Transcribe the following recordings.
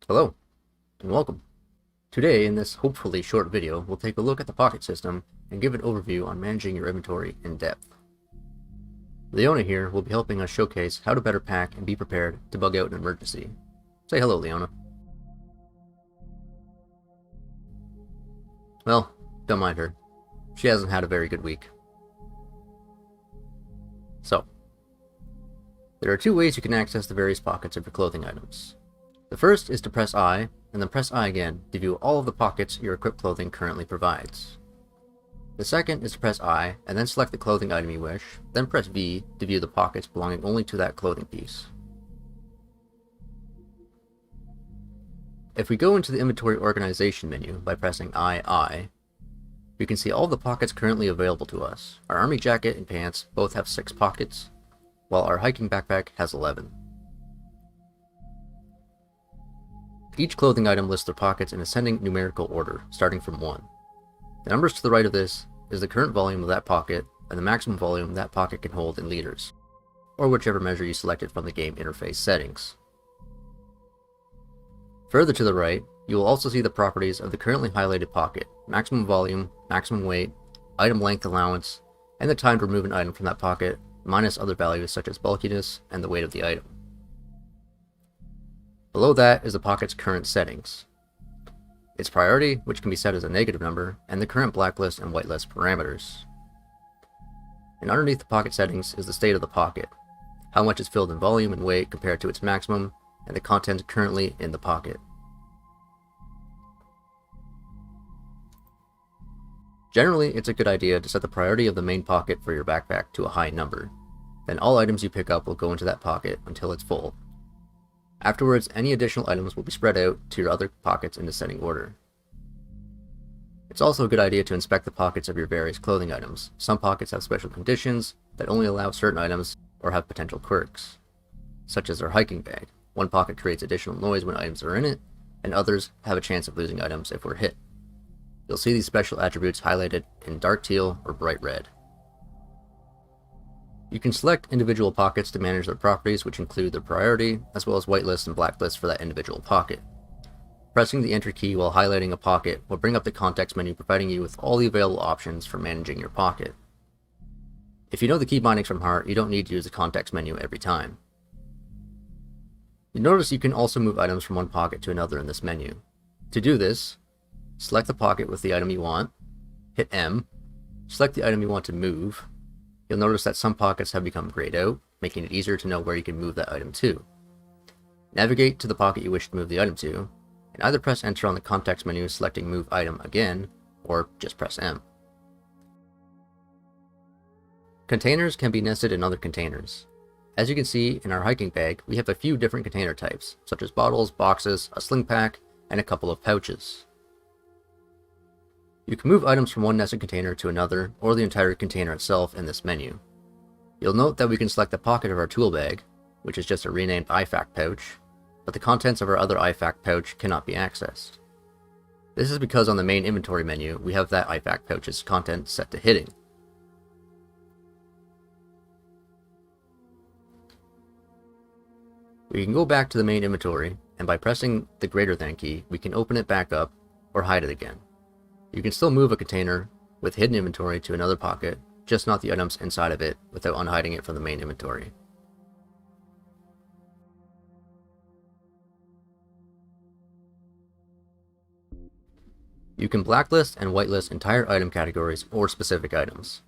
Hello, and welcome. Today, in this hopefully short video, we'll take a look at the Pocket system and give an overview on managing your inventory in depth. Leona here will be helping us showcase how to better pack and be prepared to bug out an emergency. Say hello, Leona. Well, don't mind her. She hasn't had a very good week. So, there are two ways you can access the various pockets of your clothing items. The first is to press I, and then press I again to view all of the pockets your equipped clothing currently provides. The second is to press I, and then select the clothing item you wish, then press V to view the pockets belonging only to that clothing piece. If we go into the inventory organization menu by pressing I, we can see all the pockets currently available to us. Our army jacket and pants both have 6 pockets, while our hiking backpack has 11. Each clothing item lists their pockets in ascending numerical order, starting from 1. The numbers to the right of this is the current volume of that pocket and the maximum volume that pocket can hold in liters, or whichever measure you selected from the game interface settings. Further to the right, you will also see the properties of the currently highlighted pocket: maximum volume, maximum weight, item length allowance, and the time to remove an item from that pocket, minus other values such as bulkiness and the weight of the item. Below that is the pocket's current settings, its priority, which can be set as a negative number, and the current blacklist and whitelist parameters. And underneath the pocket settings is the state of the pocket, how much is filled in volume and weight compared to its maximum, and the content currently in the pocket. Generally, it's a good idea to set the priority of the main pocket for your backpack to a high number. Then all items you pick up will go into that pocket until it's full. Afterwards, any additional items will be spread out to your other pockets in descending order. It's also a good idea to inspect the pockets of your various clothing items. Some pockets have special conditions that only allow certain items or have potential quirks, such as our hiking bag. One pocket creates additional noise when items are in it, and others have a chance of losing items if we're hit. You'll see these special attributes highlighted in dark teal or bright red. You can select individual pockets to manage their properties, which include their priority, as well as whitelist and blacklist for that individual pocket. Pressing the Enter key while highlighting a pocket will bring up the context menu, providing you with all the available options for managing your pocket. If you know the key bindings from heart, you don't need to use the context menu every time. You notice you can also move items from one pocket to another in this menu. To do this, select the pocket with the item you want, hit M, select the item you want to move. You'll notice that some pockets have become grayed out, making it easier to know where you can move that item to. Navigate to the pocket you wish to move the item to, and either press Enter on the context menu selecting Move Item again, or just press M. Containers can be nested in other containers. As you can see in our hiking bag, we have a few different container types, such as bottles, boxes, a sling pack, and a couple of pouches. You can move items from one nested container to another, or the entire container itself in this menu. You'll note that we can select the pocket of our tool bag, which is just a renamed IFAK pouch, but the contents of our other IFAK pouch cannot be accessed. This is because on the main inventory menu, we have that IFAK pouch's content set to hidden. We can go back to the main inventory, and by pressing the greater than key, we can open it back up or hide it again. You can still move a container with hidden inventory to another pocket, just not the items inside of it, without unhiding it from the main inventory. You can blacklist and whitelist entire item categories or specific items.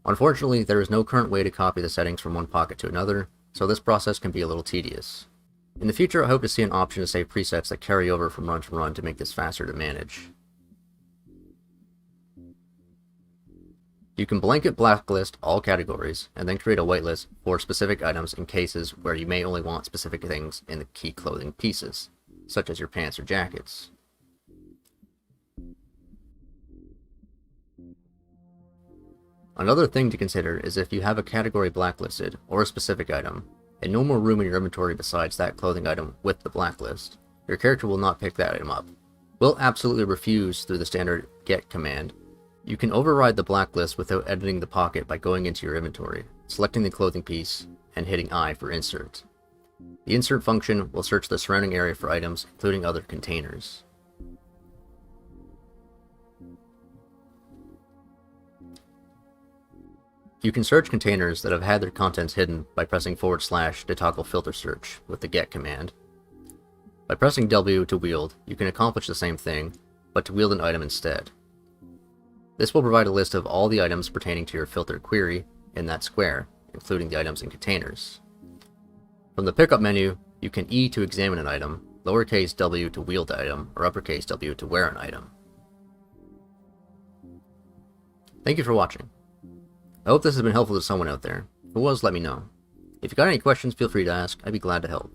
Unfortunately, there is no current way to copy the settings from one pocket to another, so this process can be a little tedious. In the future, I hope to see an option to save presets that carry over from run to run to make this faster to manage. You can blanket blacklist all categories, and then create a whitelist for specific items in cases where you may only want specific things in the key clothing pieces, such as your pants or jackets. Another thing to consider is if you have a category blacklisted, or a specific item, and no more room in your inventory besides that clothing item with the blacklist, your character will not pick that item up. Will absolutely refuse through the standard GET command. You can override the blacklist without editing the pocket by going into your inventory, selecting the clothing piece, and hitting I for insert. The insert function will search the surrounding area for items, including other containers. You can search containers that have had their contents hidden by pressing / to toggle filter search with the get command. By pressing W to wield, you can accomplish the same thing, but to wield an item instead. This will provide a list of all the items pertaining to your filter query in that square, including the items in containers. From the pickup menu, you can E to examine an item, lowercase w to wield the item, or uppercase W to wear an item. Thank you for watching. I hope this has been helpful to someone out there. If it was, let me know. If you got any questions, feel free to ask. I'd be glad to help.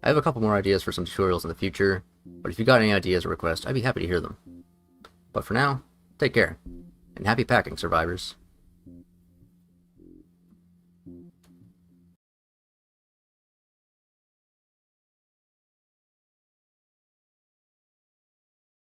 I have a couple more ideas for some tutorials in the future, but if you got any ideas or requests, I'd be happy to hear them. But for now, take care, and happy packing, survivors.